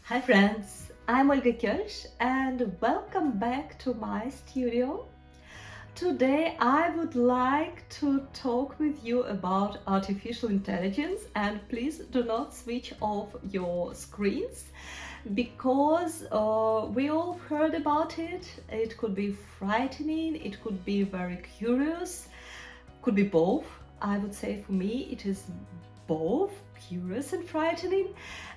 Hi friends, I'm Olga Koelsch and welcome back to my studio. Today I would like to talk with you about artificial intelligence, and please do not switch off your screens because we all heard about it. It could be frightening, it could be very curious, could be both. I would say for me it is both curious and frightening,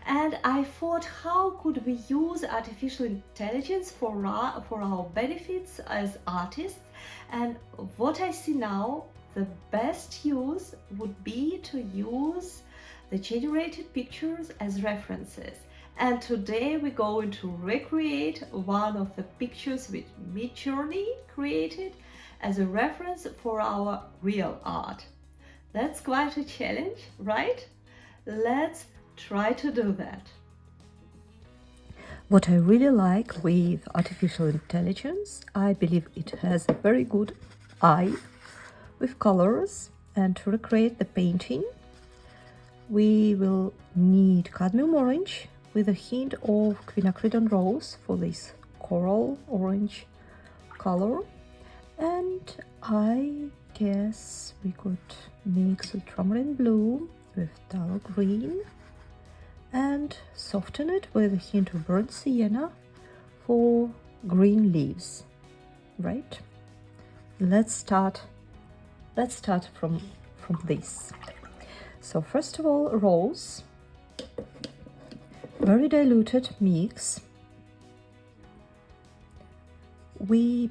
and I thought, how could we use artificial intelligence for our benefits as artists? And what I see now, the best use would be to use the generated pictures as references. And today we're going to recreate one of the pictures which Midjourney created as a reference for our real art. That's quite a challenge, right? Let's try to do that. What I really like with artificial intelligence, I believe it has a very good eye with colors, and to recreate the painting we will need cadmium orange with a hint of quinacridone rose for this coral orange color, and I guess we could mix ultramarine blue with dull green and soften it with a hint of burnt sienna for green leaves, right? Let's start from this. So first of all, rose, very diluted mix. We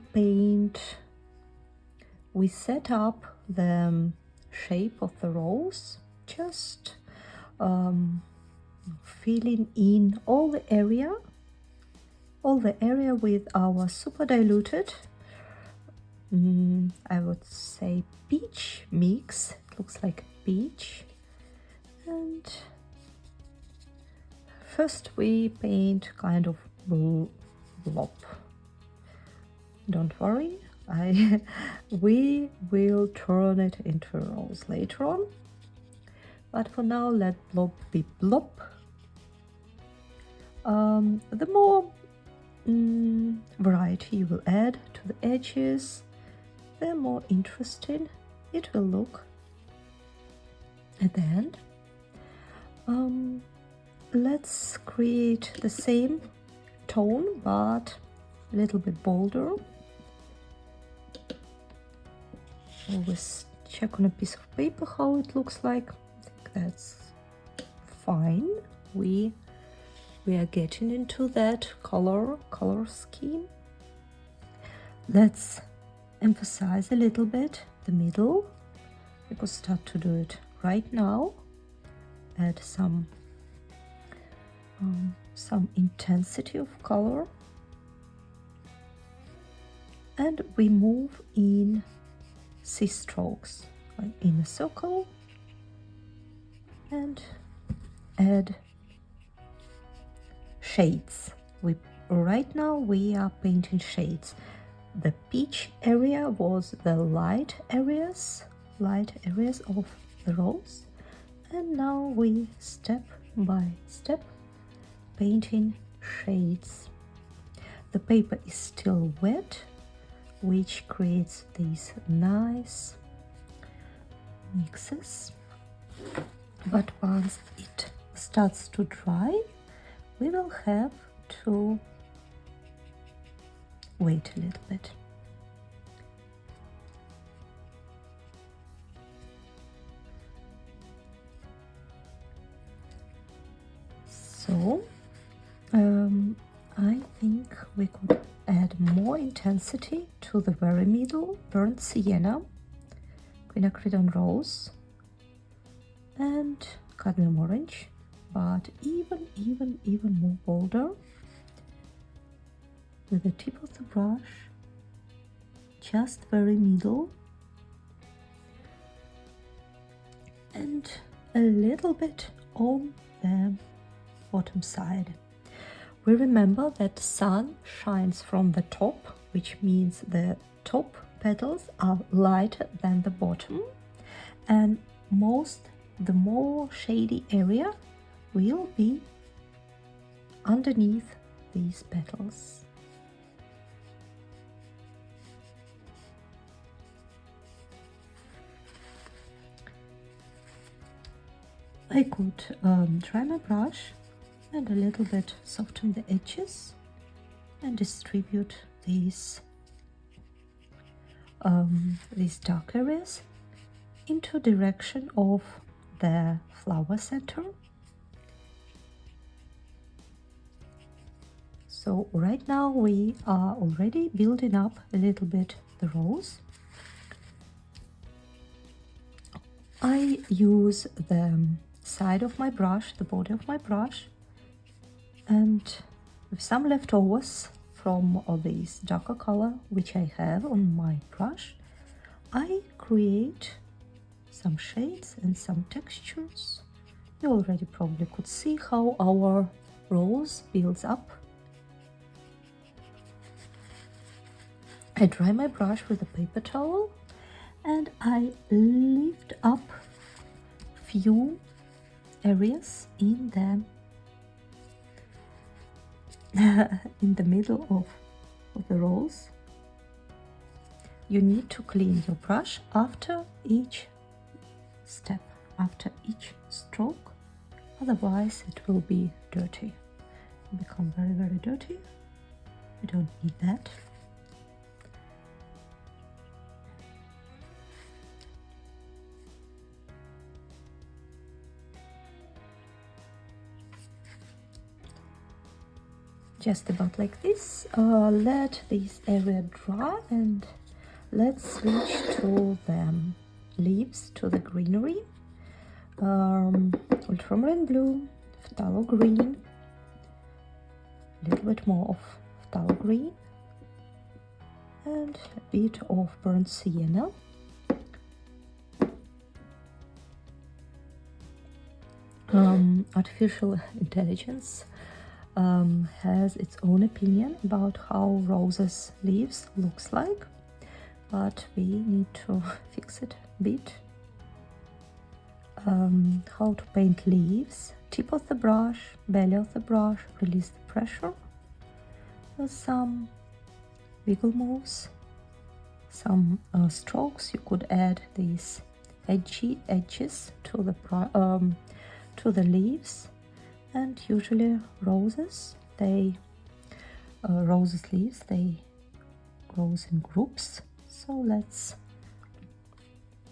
set up the shape of the rose, just filling in all the area with our super diluted, I would say peach mix. It looks like peach. And first we paint kind of blob. Don't worry, we will turn it into a rose later on. But for now, let blob be blob. The more variety you will add to the edges, the more interesting it will look at the end. Let's create the same tone, but a little bit bolder. Always check on a piece of paper how it looks like. I think that's fine. We are getting into that color scheme. Let's emphasize a little bit the middle. We could start to do it right now. Add some intensity of color, and we move in C-strokes, like in a circle, and add shades. Right now we are painting shades. The peach area was the light areas of the rose, and now we step by step painting shades. The paper is still wet, which creates these nice mixes, but once it starts to dry, we will have to wait a little bit. So I think we could add more intensity to the very middle, burnt sienna, quinacridone rose, and cadmium orange, but even more bolder with the tip of the brush, just very middle, and a little bit on the bottom side. We remember that the sun shines from the top, which means the top petals are lighter than the bottom, and the more shady area will be underneath these petals. I could dry my brush and a little bit soften the edges and distribute these dark areas into direction of the flower center. So right now we are already building up a little bit the rose. I use the side of my brush, the body of my brush, and with some leftovers from all these darker color which I have on my brush, I create some shades and some textures. You already probably could see how our rose builds up. I dry my brush with a paper towel and I lift up few areas in the middle of the rose. You need to clean your brush after each step, after each stroke, otherwise it will be dirty, become very, very dirty. We don't need that. Just about like this. Let this area dry and let's switch to the leaves, to the greenery. Ultramarine blue, phthalo green, a little bit more of phthalo green, and a bit of burnt sienna. Artificial intelligence has its own opinion about how roses leaves looks like, but we need to fix it a bit. How to paint leaves: tip of the brush, belly of the brush, release the pressure. With some wiggle moves, some strokes. You could add these edgy edges to the leaves. And usually roses leaves, they grow in groups. So let's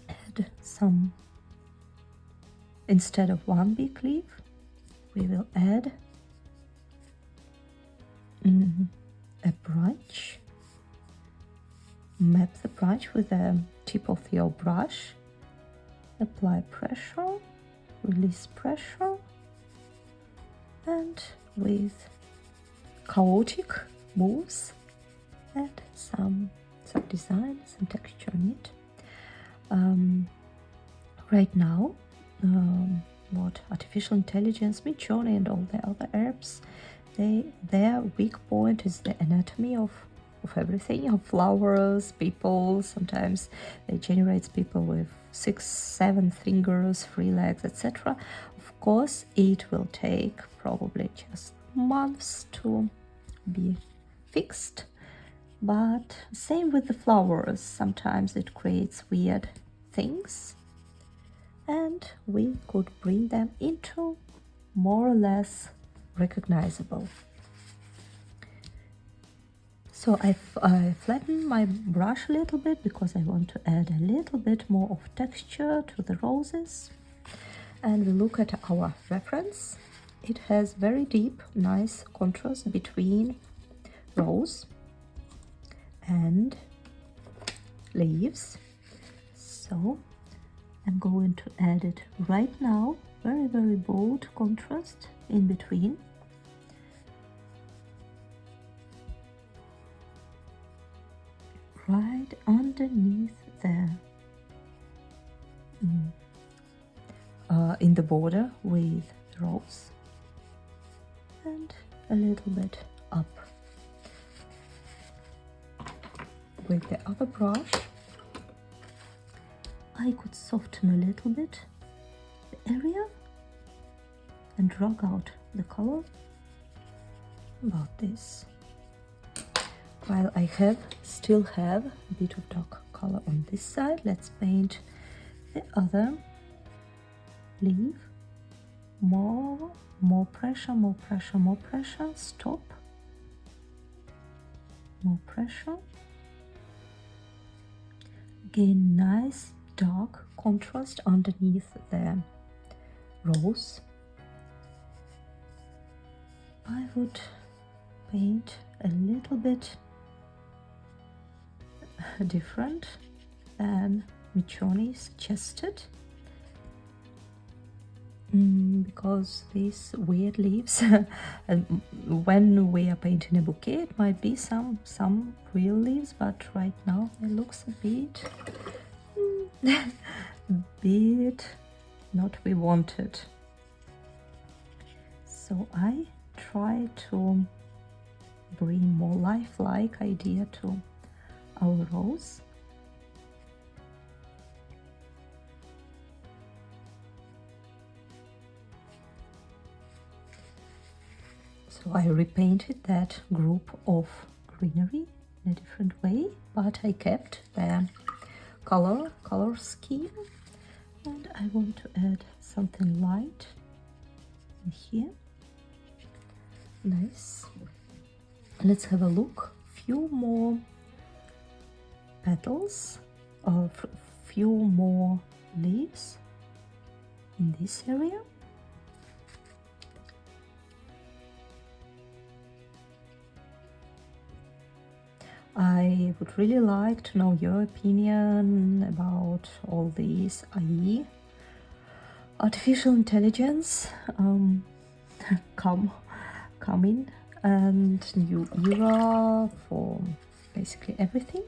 add some, instead of one big leaf, we will add a branch. Map the branch with the tip of your brush. Apply pressure, release pressure, and with chaotic moves add some design, some texture in it. Right now, what artificial intelligence, Midjourney and all the other apps, their weak point is the anatomy of everything, of flowers, people. Sometimes they generate people with 6-7 fingers, 3 legs, etc. Of course, it will take probably just months to be fixed, but same with the flowers. Sometimes it creates weird things, and we could bring them into more or less recognizable. So I flatten my brush a little bit because I want to add a little bit more of texture to the roses. And we look at our reference. It has very deep, nice contrast between rose and leaves. So I'm going to add it right now. Very, very bold contrast in between. Right underneath there, in the border with rose, and a little bit up. With the other brush, I could soften a little bit the area and drag out the color about this. While I still have a bit of dark color on this side, let's paint the other leaf. More pressure, more pressure, more pressure. Stop. More pressure. Again, nice dark contrast underneath the rose. I would paint a little bit different than Michoni suggested, because these weird leaves and when we are painting a bouquet it might be some real leaves, but right now it looks a bit not we wanted. So I try to bring more lifelike idea to our rose. So I repainted that group of greenery in a different way, but I kept the color scheme, and I want to add something light in here. Nice. Let's have a look. Few more petals, or few more leaves in this area. I would really like to know your opinion about all these AI, artificial intelligence, coming, and new era for basically everything.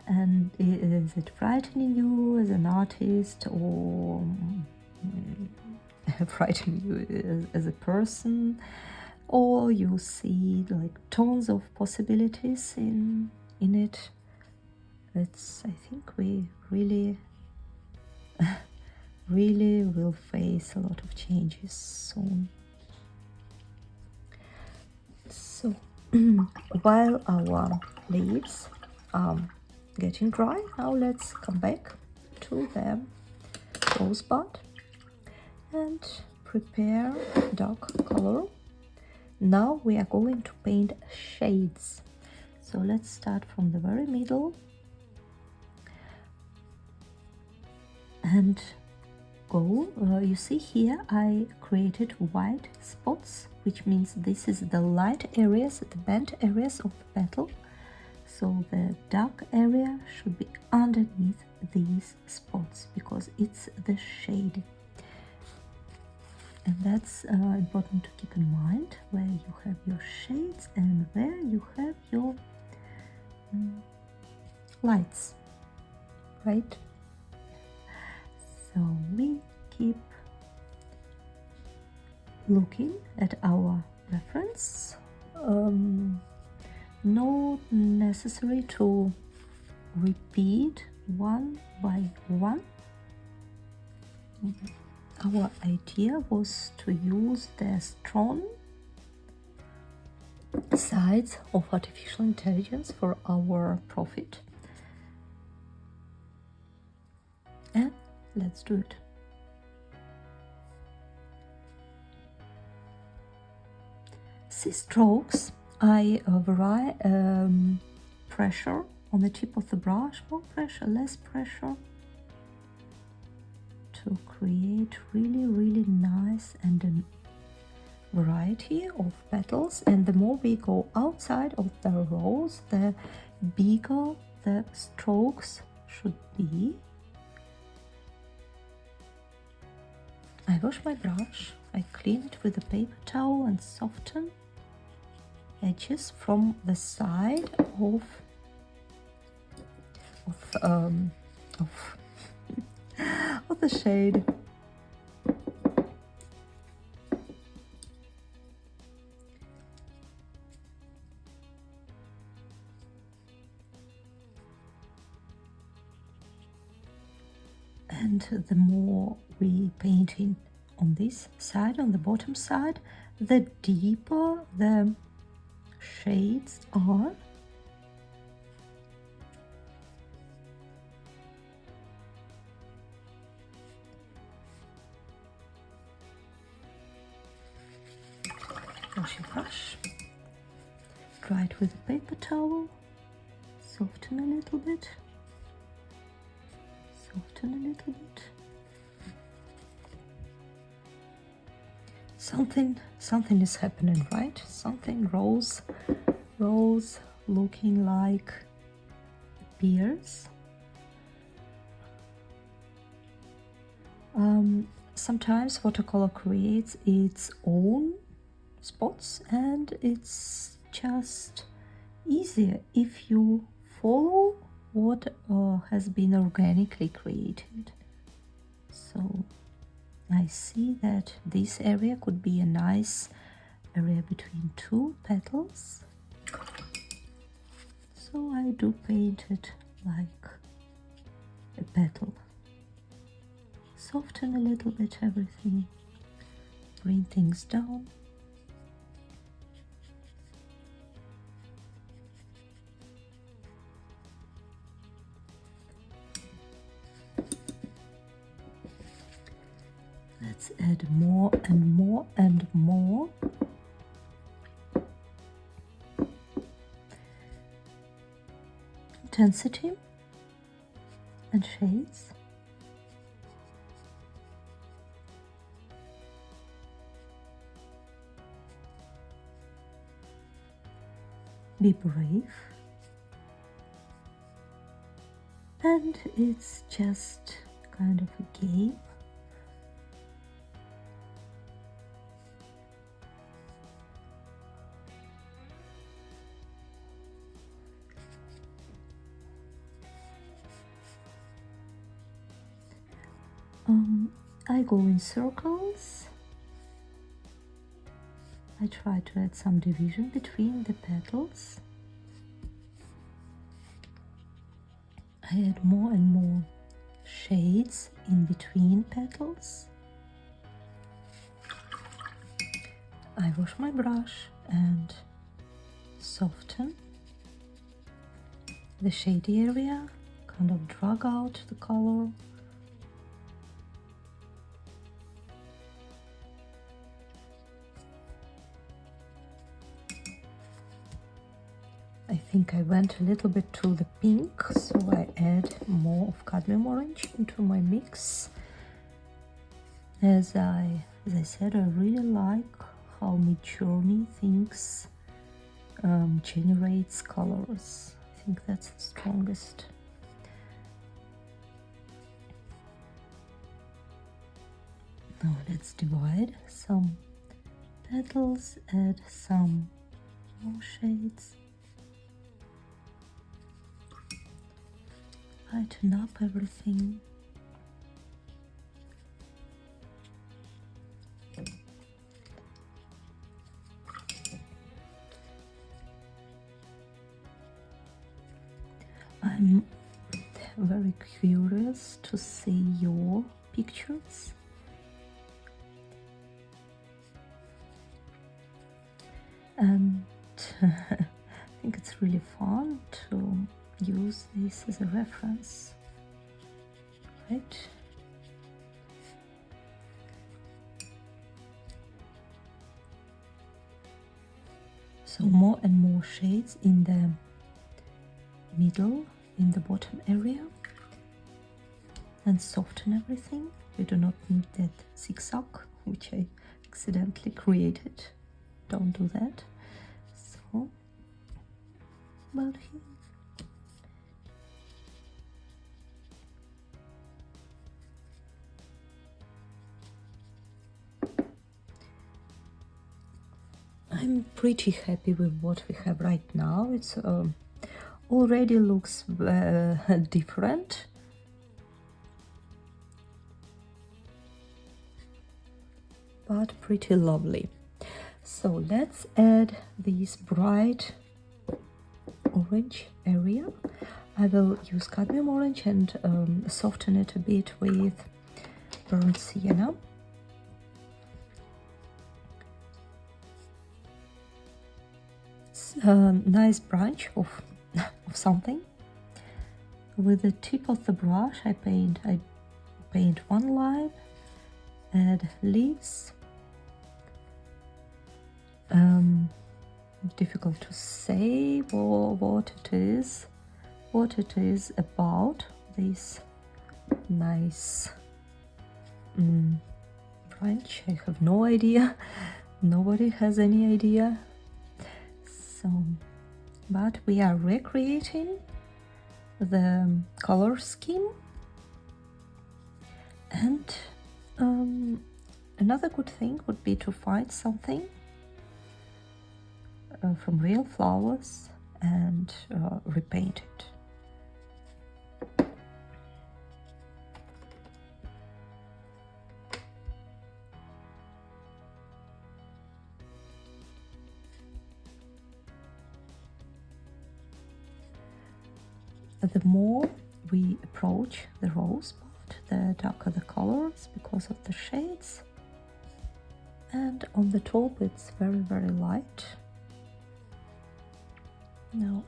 And is it frightening you as an artist, or frightening you as a person? Or you see like tons of possibilities in it. I think we really will face a lot of changes soon. So while our leaves are getting dry, now let's come back to the rosebud and prepare dark color. Now we are going to paint shades. So let's start from the very middle and go. You see here I created white spots, which means this is the light areas, the bent areas of the petal. So the dark area should be underneath these spots because it's the shade. And that's important to keep in mind, where you have your shades and where you have your lights, right? So we keep looking at our reference. Not necessary to repeat one by one. Our idea was to use the strong sides of artificial intelligence for our profit. And let's do it. See strokes, I vary pressure on the tip of the brush, more pressure, less pressure, to create really nice and a variety of petals. And the more we go outside of the rose, the bigger the strokes should be. I wash my brush, I clean it with a paper towel and soften edges from the side of the shade. And the more we paint in on this side, on the bottom side, the deeper the shades are. Brush. Dry it with a paper towel. Soften a little bit. Soften a little bit. Something is happening, right? Something rolls looking like pears. Sometimes watercolor creates its own spots, and it's just easier if you follow what has been organically created. So I see that this area could be a nice area between two petals, so I do paint it like a petal. Soften a little bit everything, bring things down. Let's add more and more and more. Intensity and shades. Be brave. And it's just kind of a game. I go in circles. I try to add some division between the petals. I add more and more shades in between petals. I wash my brush and soften the shady area, kind of drag out the color. I think I went a little bit to the pink, so I add more of cadmium orange into my mix. As I said, I really like how Midjourney thinks generates colors. I think that's the strongest. Now let's divide some petals, add some more shades. Lighten up everything. I'm very curious to see your pictures. And I think it's really fun to use this as a reference, right? So more and more shades in the middle, in the bottom area, and soften everything. We do not need that zigzag, which I accidentally created. Don't do that. So, about here. I'm pretty happy with what we have right now. It's already looks different. But pretty lovely. So let's add this bright orange area. I will use cadmium orange and soften it a bit with burnt sienna. this nice branch of something. With the tip of the brush I paint one line, add leaves. Difficult to say what it is about this nice branch. I have no idea. Nobody has any idea. So, but we are recreating the color scheme. And another good thing would be to find something from real flowers and repaint it. The more we approach the rose part, the darker the colors because of the shades. And on the top it's very light. Now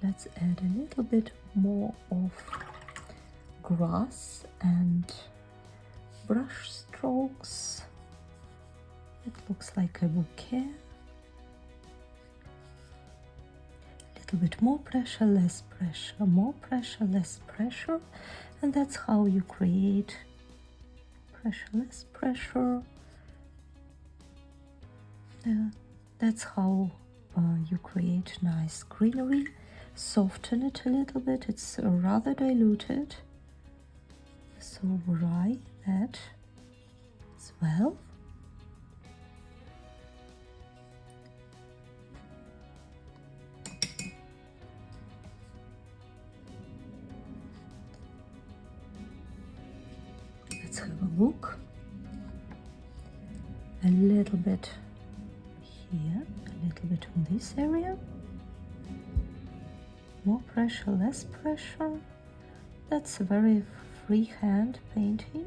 let's add a little bit more of grass and brush strokes. It looks like a bouquet. A little bit more pressure, less pressure, more pressure, less pressure, and that's how you create pressure, less pressure. That's how you create nice greenery. Soften it a little bit, it's rather diluted, so vary that as well. Let's have a look. A little bit here, a little bit on this area. More pressure, less pressure. That's a very freehand painting.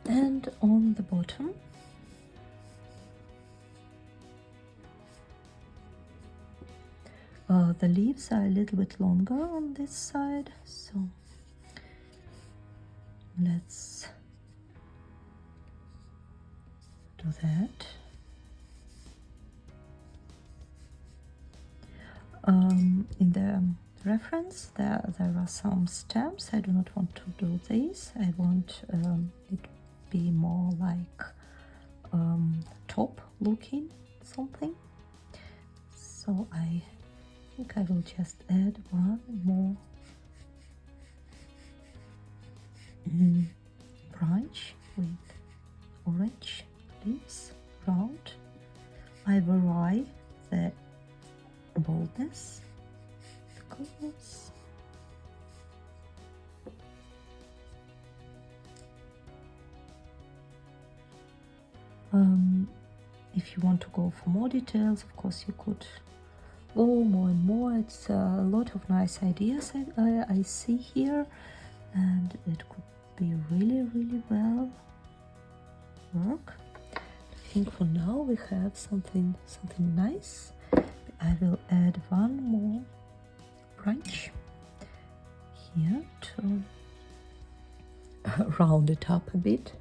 And on the bottom, the leaves are a little bit longer on this side, so let's do that. In the reference there are some stems. I do not want to do this. I want it to be more like top looking something. So I think I will just add one more branch with orange leaves round. I vary the boldness, the colors. If you want to go for more details, of course you could go more and more. It's a lot of nice ideas I see here, and it could be really well work. I think for now we have something nice. I will add one more branch here to round it up a bit.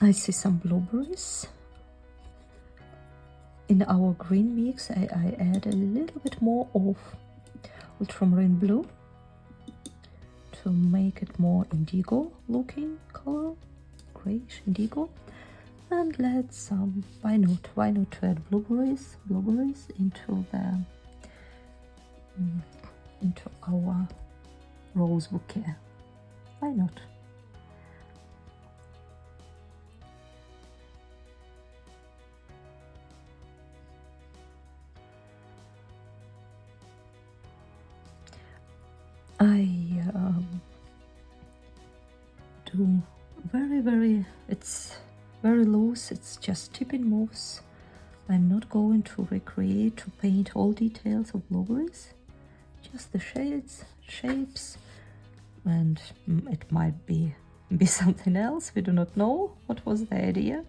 I see some blueberries. In our green mix, I add a little bit more of ultramarine blue to make it more indigo looking color, grayish indigo. And let's why not to add blueberries into the into our rose bouquet. Why not? I do it's very loose, it's just tipping moves. I'm not going to recreate, to paint all details of blueberries, just the shades, shapes, and it might be something else. We do not know what was the idea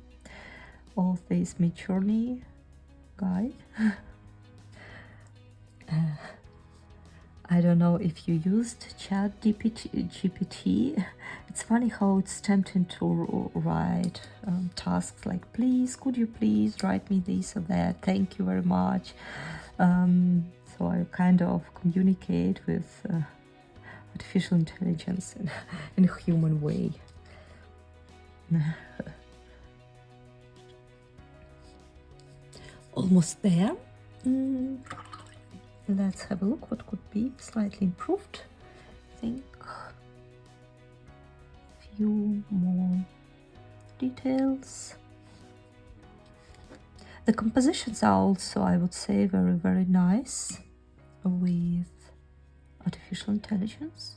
of this Midjourney guy. I don't know if you used GPT. It's funny how it's tempting to write tasks like, please, could you please write me this or that, thank you very much. So I kind of communicate with artificial intelligence in a human way. Almost there. Let's have a look what could be slightly improved. I think a few more details. The compositions are also, I would say, very, very nice with artificial intelligence.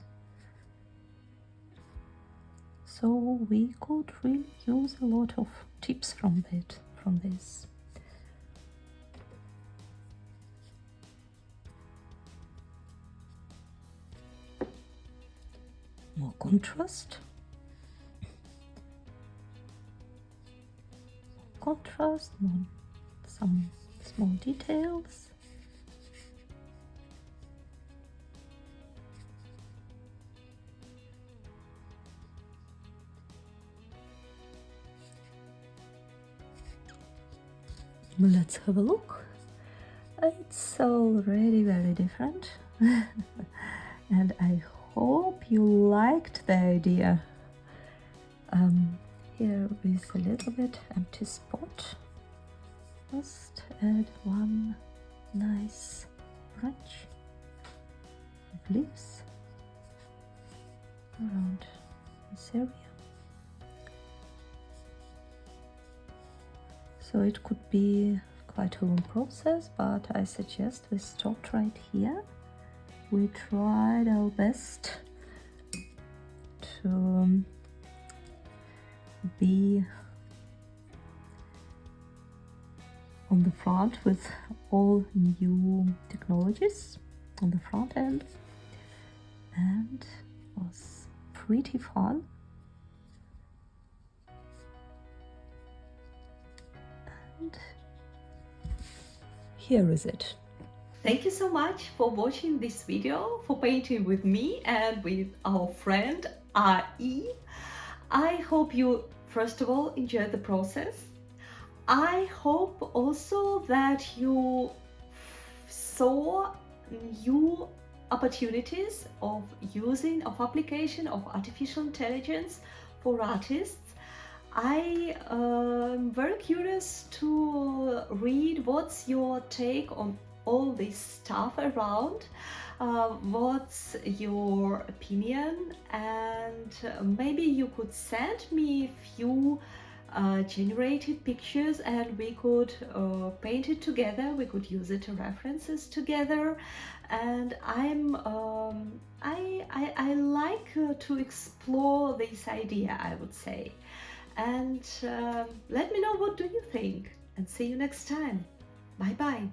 So we could really use a lot of tips from this. More contrast. More, some small details. Let's have a look. It's already very different. And I hope you liked the idea. Here is a little bit empty spot. Just add one nice branch of leaves around this area. So it could be quite a long process, but I suggest we stopped right here. We tried our best to be on the front with all new technologies on the front end, and it was pretty fun. And here is it. Thank you so much for watching this video, for painting with me and with our friend AI. I hope you, first of all, enjoyed the process. I hope also that you saw new opportunities of application of artificial intelligence for artists. I am very curious to read what's your take on all this stuff around. What's your opinion, and maybe you could send me a few generated pictures and we could paint it together, we could use it as references together. And I like to explore this idea, I would say. And let me know what do you think, and see you next time. Bye bye.